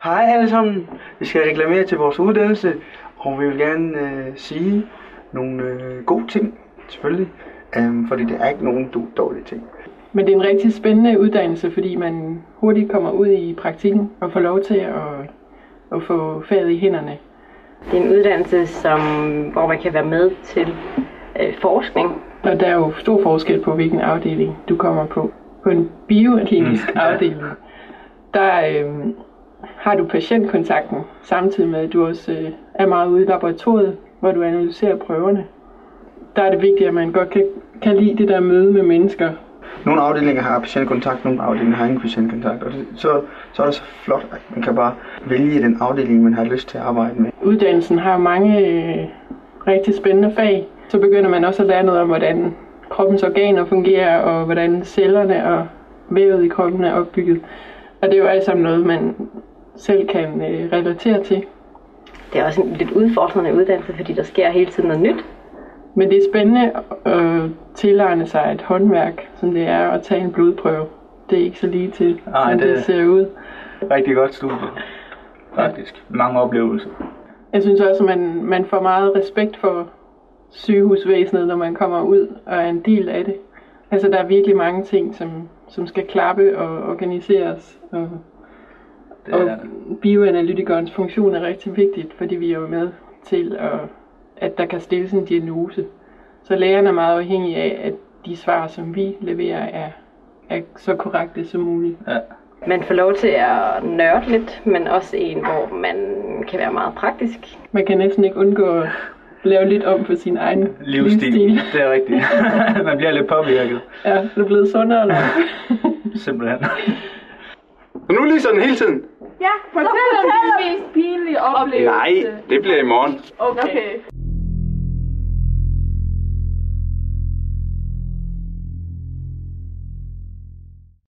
Hej alle sammen. Vi skal reklamere til vores uddannelse, og vi vil gerne sige nogle gode ting, selvfølgelig. Fordi det er ikke nogen dårlige ting. Men det er en rigtig spændende uddannelse, fordi man hurtigt kommer ud i praktikken og får lov til at få faget i hænderne. Det er en uddannelse, hvor man kan være med til forskning. Og der er jo stor forskel på, hvilken afdeling du kommer på. På en bioklinisk afdeling, der har du patientkontakten, samtidig med, at du også er meget ude i laboratoriet, hvor du analyserer prøverne. Der er det vigtigt, at man godt kan lide det der møde med mennesker. Nogle afdelinger har patientkontakt, nogle afdelinger har ingen patientkontakt. Og så er det så flot, at man kan bare vælge den afdeling, man har lyst til at arbejde med. Uddannelsen har mange rigtig spændende fag. Så begynder man også at lære noget om, hvordan kroppens organer fungerer, og hvordan cellerne og vævet i kroppen er opbygget. Og det er jo alt sammen noget, man selv kan relatere til. Det er også en lidt udfordrende uddannelse, fordi der sker hele tiden noget nyt. Men det er spændende at tilegne sig et håndværk, som det er at tage en blodprøve. Det er ikke så lige til, som det ser ud. Rigtig godt studie, faktisk. Mange oplevelser. Jeg synes også, at man får meget respekt for sygehusvæsenet, når man kommer ud og er en del af det. Altså, der er virkelig mange ting, som skal klappe og organiseres. Og bioanalytikernes funktion er rigtig vigtigt, fordi vi er jo med til, at der kan stilles en diagnose. Så lægerne er meget afhængige af, at de svar, som vi leverer, er så korrekte som muligt. Ja. Man får lov til at nørde lidt, men også en, hvor man kan være meget praktisk. Man kan næsten ikke undgå at lave lidt om på sin egen livsstil. Det er rigtigt. Man bliver lidt påvirket. Ja, du er blevet sundere eller? Simpelthen. Og nu lige sådan hele tiden? Ja, fortæl om din mest pinlige oplevelse. Nej, det bliver i morgen. Okay.